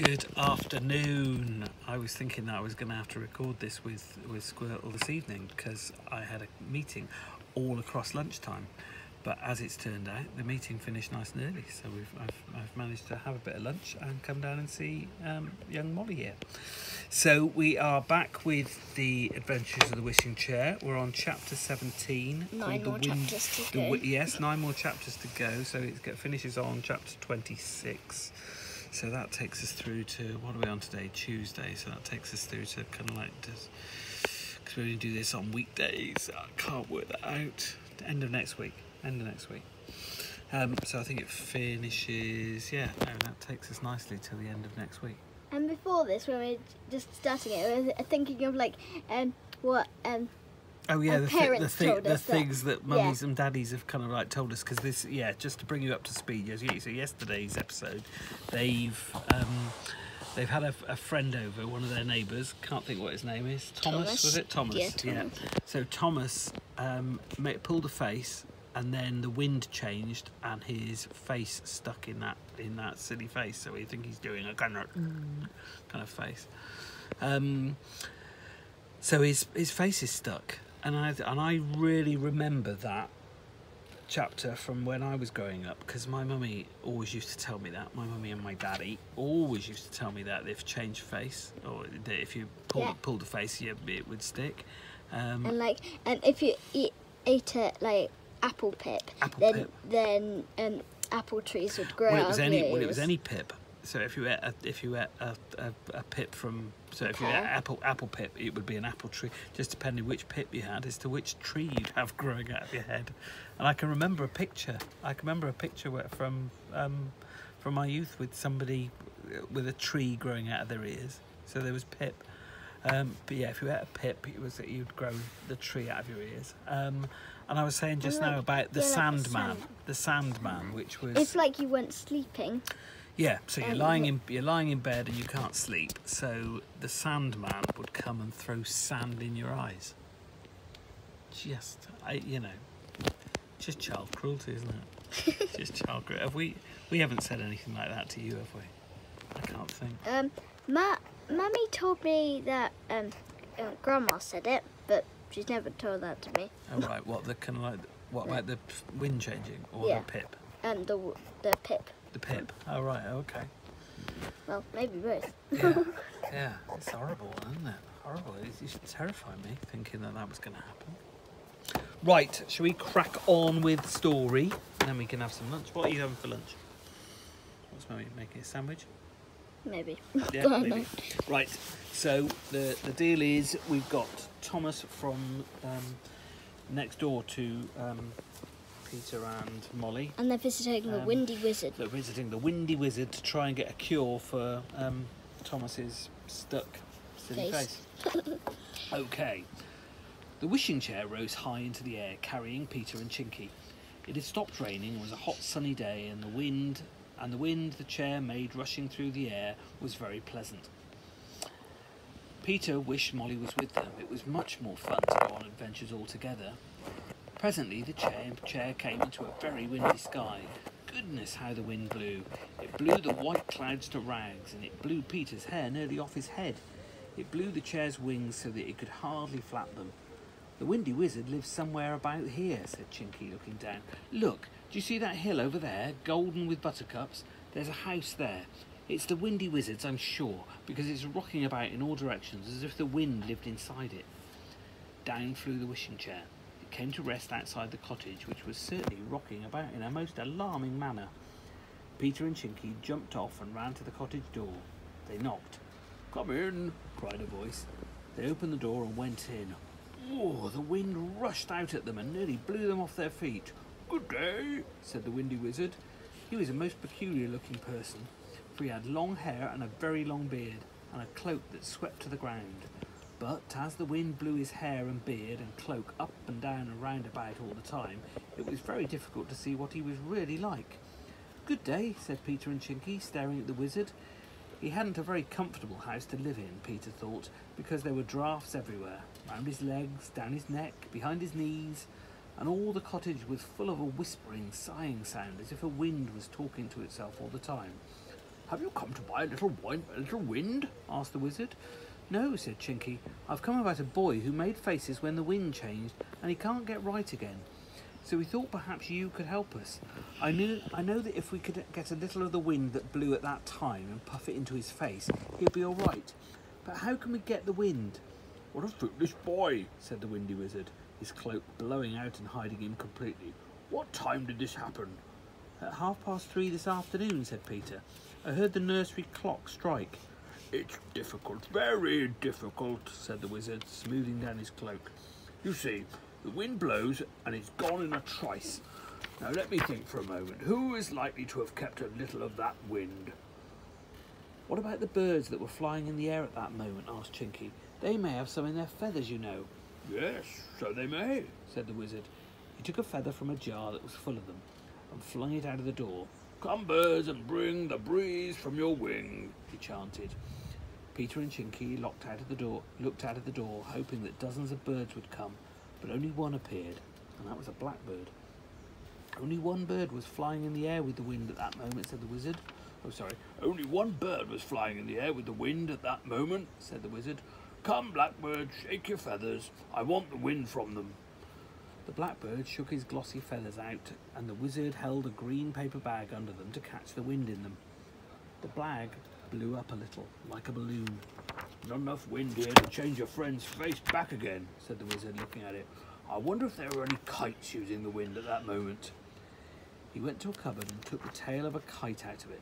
Good afternoon. I was thinking that I was going to have to record this with Squirtle this evening because I had a meeting all across lunchtime. But as it's turned out, the meeting finished nice and early, so I've managed to have a bit of lunch and come down and see young Molly here. So we are back with the Adventures of the Wishing Chair. We're on chapter 17. Nine more chapters to go. Yes, 9 more chapters to go. So it finishes on chapter 26. So that takes us through to, what are we on today? Tuesday. So that takes us through to kind of like, because we only do this on weekdays. I can't work that out. End of next week. So I think it finishes, that takes us nicely till the end of next week. And before this, when we were just starting it, we were thinking of like what the parents things that mummies and daddies have kind of like told us, because this, just to bring you up to speed, so yesterday's episode, they've had a friend over, one of their neighbours, can't think what his name is, Thomas. Was it Thomas? Yeah, Thomas. So Thomas pulled a face, and then the wind changed and his face stuck in that silly face, so we think he's doing a kind of face. So his face is stuck, and I really remember that chapter from when I was growing up, because my mummy always used to tell me that. My mummy and my daddy always used to tell me that if changed face, or that if you pulled the face, it would stick. And if you ate it like apple pip, then apple trees would grow out of your ears. It was any pip. So if you ate a pip from, so if you ate apple pip, it would be an apple tree. Just depending which pip you had as to which tree you'd have growing out of your head. And I can remember a picture. From my youth with somebody with a tree growing out of their ears. So there was pip. But if you ate a pip, it was that you'd grow the tree out of your ears. And I was saying just now about the Sandman. The Sandman, which was... It's like you weren't sleeping. Yeah, so you're lying in bed and you can't sleep. So the Sandman would come and throw sand in your eyes. Just child cruelty, isn't it? Just child cruelty. We haven't said anything like that to you, have we? I can't think. Mummy told me that Grandma said it, but she's never told that to me. Oh right, what about the wind changing or the pip? The pip. The pip. Oh right, okay. Well, maybe both. Yeah, it's horrible, isn't it? Horrible. It used to terrify me thinking that was going to happen. Right, shall we crack on with story, and then we can have some lunch? What are you having for lunch? What's Mummy making, a sandwich? Maybe. Yeah, maybe. Right, so the deal is we've got Thomas from next door to Peter and Molly. And they're visiting the Windy Wizard. They're visiting the Windy Wizard to try and get a cure for Thomas's stuck silly face. Okay. The wishing chair rose high into the air, carrying Peter and Chinky. It had stopped raining, it was a hot sunny day, and the wind the chair made rushing through the air was very pleasant. Peter wished Molly was with them. It was much more fun to go on adventures all together. Presently the chair came into a very windy sky. Goodness, how the wind blew. It blew the white clouds to rags, and it blew Peter's hair nearly off his head. It blew the chair's wings so that it could hardly flap them. The Windy Wizard lives somewhere about here, said Chinky, looking down. Look, do you see that hill over there, golden with buttercups? There's a house there. It's the Windy Wizard's, I'm sure, because it's rocking about in all directions as if the wind lived inside it. Down flew the wishing chair. It came to rest outside the cottage, which was certainly rocking about in a most alarming manner. Peter and Chinky jumped off and ran to the cottage door. They knocked. "Come in," cried a voice. They opened the door and went in. Oh, the wind rushed out at them and nearly blew them off their feet. "Good day," said the Windy Wizard. He was a most peculiar-looking person, for he had long hair and a very long beard, and a cloak that swept to the ground. But as the wind blew his hair and beard and cloak up and down and round about all the time, it was very difficult to see what he was really like. "Good day," said Peter and Chinky, staring at the wizard. He hadn't a very comfortable house to live in, Peter thought, because there were draughts everywhere, round his legs, down his neck, behind his knees, and all the cottage was full of a whispering, sighing sound, as if a wind was talking to itself all the time. Have you come to buy a little wind? Asked the wizard. No, said Chinky. I've come about a boy who made faces when the wind changed, and he can't get right again. So we thought perhaps you could help us. I know that if we could get a little of the wind that blew at that time and puff it into his face, he'll be all right. But how can we get the wind? What a foolish boy, said the windy wizard, his cloak blowing out and hiding him completely. What time did this happen? At 3:30 this afternoon, said Peter. I heard the nursery clock strike. It's difficult, very difficult, said the wizard, smoothing down his cloak. You see, the wind blows and it's gone in a trice. Now let me think for a moment. Who is likely to have kept a little of that wind? What about the birds that were flying in the air at that moment? Asked Chinky. They may have some in their feathers, you know. Yes, so they may, said the wizard. He took a feather from a jar that was full of them and flung it out of the door. Come, birds, and bring the breeze from your wing, he chanted. Peter and Chinky looked out of the door, hoping that dozens of birds would come, but only one appeared, and that was a blackbird. Only one bird was flying in the air with the wind at that moment, said the wizard. Oh, sorry. Only one bird was flying in the air with the wind at that moment, said the wizard. Come, blackbird, shake your feathers. I want the wind from them. The blackbird shook his glossy feathers out, and the wizard held a green paper bag under them to catch the wind in them. The bag blew up a little, like a balloon. Not enough wind here to change your friend's face back again, said the wizard, looking at it. I wonder if there were any kites using the wind at that moment. He went to a cupboard and took the tail of a kite out of it.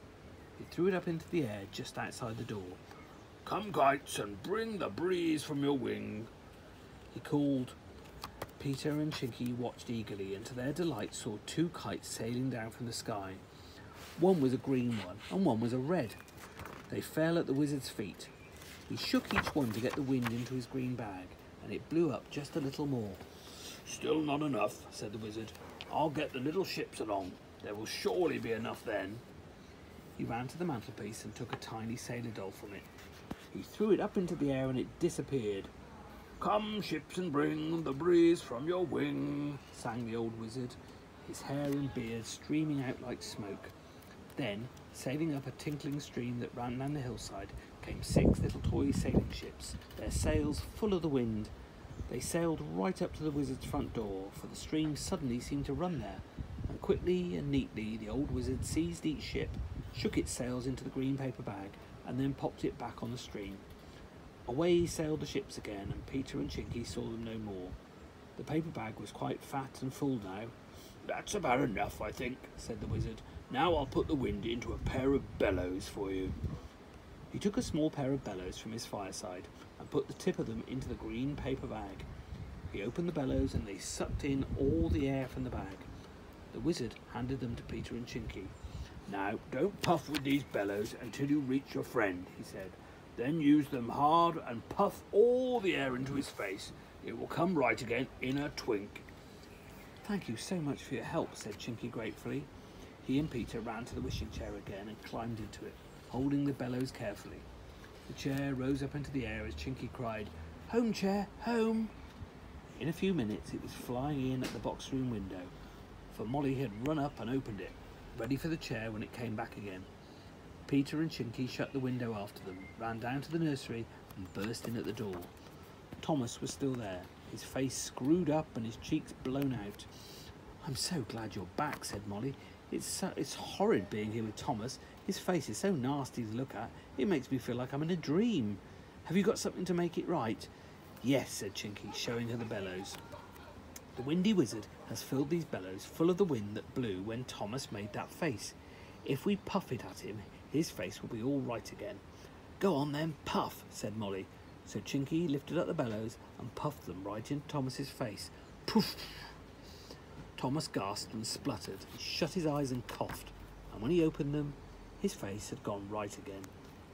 He threw it up into the air just outside the door. Come, kites, and bring the breeze from your wing, he called. Peter and Chinky watched eagerly, and to their delight saw two kites sailing down from the sky. One was a green one, and one was a red. They fell at the wizard's feet. He shook each one to get the wind into his green bag, and it blew up just a little more. Still not enough, said the wizard. I'll get the little ships along. There will surely be enough then. He ran to the mantelpiece and took a tiny sailor doll from it. He threw it up into the air and it disappeared. Come, ships, and bring the breeze from your wing, sang the old wizard, his hair and beard streaming out like smoke. Then, sailing up a tinkling stream that ran down the hillside, came 6 little toy sailing ships, their sails full of the wind. They sailed right up to the wizard's front door, for the stream suddenly seemed to run there, and quickly and neatly the old wizard seized each ship, shook its sails into the green paper bag, and then popped it back on the stream. Away sailed the ships again, and Peter and Chinky saw them no more. The paper bag was quite fat and full now. That's about enough, I think, said the wizard. Now I'll put the wind into a pair of bellows for you. He took a small pair of bellows from his fireside and put the tip of them into the green paper bag. He opened the bellows and they sucked in all the air from the bag. The wizard handed them to Peter and Chinky. Now, don't puff with these bellows until you reach your friend, he said. Then use them hard and puff all the air into his face. It will come right again in a twink. Thank you so much for your help, said Chinky gratefully. He and Peter ran to the wishing chair again and climbed into it, holding the bellows carefully. The chair rose up into the air as Chinky cried, Home, chair, home! In a few minutes it was flying in at the box room window, for Molly had run up and opened it, ready for the chair when it came back again. Peter and Chinky shut the window after them, ran down to the nursery and burst in at the door. Thomas was still there, his face screwed up and his cheeks blown out. I'm so glad you're back, said Molly. It's horrid being here with Thomas. His face is so nasty to look at. It makes me feel like I'm in a dream. Have you got something to make it right? Yes, said Chinky, showing her the bellows. The windy wizard has filled these bellows full of the wind that blew when Thomas made that face. If we puff it at him, his face will be all right again. Go on then, puff, said Molly. So Chinky lifted up the bellows and puffed them right into Thomas's face. Poof! Thomas gasped and spluttered, and shut his eyes and coughed, and when he opened them, his face had gone right again.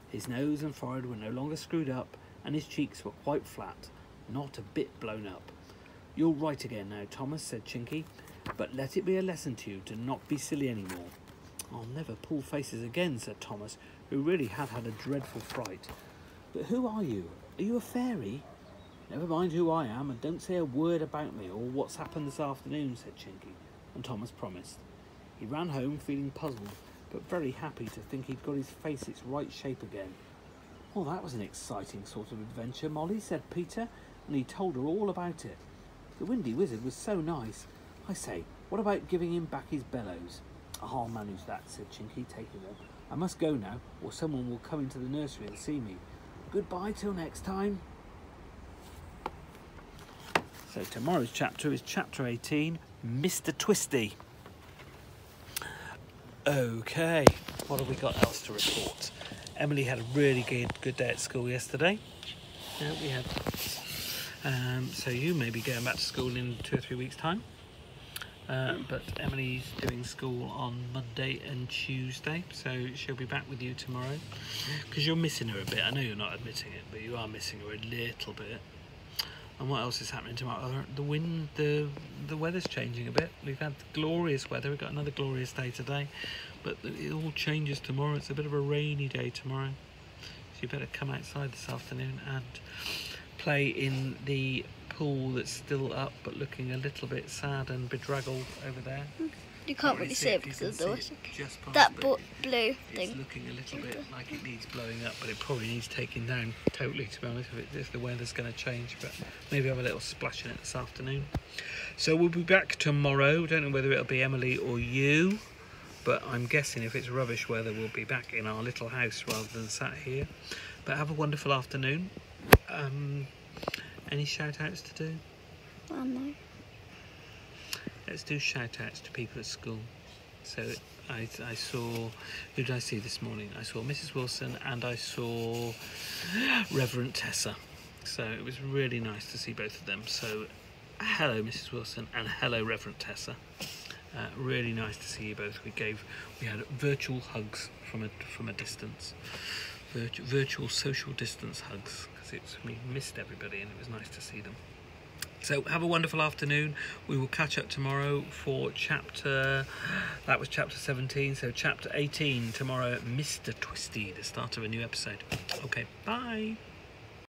His nose and forehead were no longer screwed up, and his cheeks were quite flat, not a bit blown up. You're right again now, Thomas, said Chinky, but let it be a lesson to you to not be silly any more. I'll never pull faces again, said Thomas, who really had had a dreadful fright. But who are you? Are you a fairy? Never mind who I am, and don't say a word about me or what's happened this afternoon, said Chinky, and Thomas promised. He ran home feeling puzzled, but very happy to think he'd got his face its right shape again. "Well, that was an exciting sort of adventure, Molly," said Peter, and he told her all about it. "The Windy Wizard was so nice. I say, what about giving him back his bellows?" "I'll manage that," said Chinky, taking them. "I must go now, or someone will come into the nursery and see me. Goodbye till next time." So tomorrow's chapter is chapter 18, Mr. Twisty. Okay, what have we got else to report? Emily had a really good day at school yesterday. Yeah, we had. So you may be going back to school in 2 or 3 weeks' time. But Emily's doing school on Monday and Tuesday, so she'll be back with you tomorrow. Because you're missing her a bit. I know you're not admitting it, but you are missing her a little bit. And what else is happening tomorrow? The wind, the weather's changing a bit. We've had glorious weather. We've got another glorious day today, but it all changes tomorrow. It's a bit of a rainy day tomorrow, so you better come outside this afternoon and play in the pool that's still up, but looking a little bit sad and bedraggled over there. You can't really see it because of the water. That blue thing. It's looking a little bit like it needs blowing up, but it probably needs taking down totally, to be honest, if the weather's going to change. But maybe have a little splash in it this afternoon. So we'll be back tomorrow. Don't know whether it'll be Emily or you, but I'm guessing if it's rubbish weather, we'll be back in our little house rather than sat here. But have a wonderful afternoon. Any shout-outs to do? Oh, no. Let's do shout-outs to people at school. So I saw... Who did I see this morning? I saw Mrs. Wilson and I saw Reverend Tessa. So it was really nice to see both of them. So hello, Mrs. Wilson, and hello, Reverend Tessa. Really nice to see you both. We had virtual hugs from a distance. Virtual social distance hugs, because we missed everybody and it was nice to see them. So have a wonderful afternoon. We will catch up tomorrow for chapter 17, so chapter 18 tomorrow, Mr. Twisty, the start of a new episode. Okay, bye.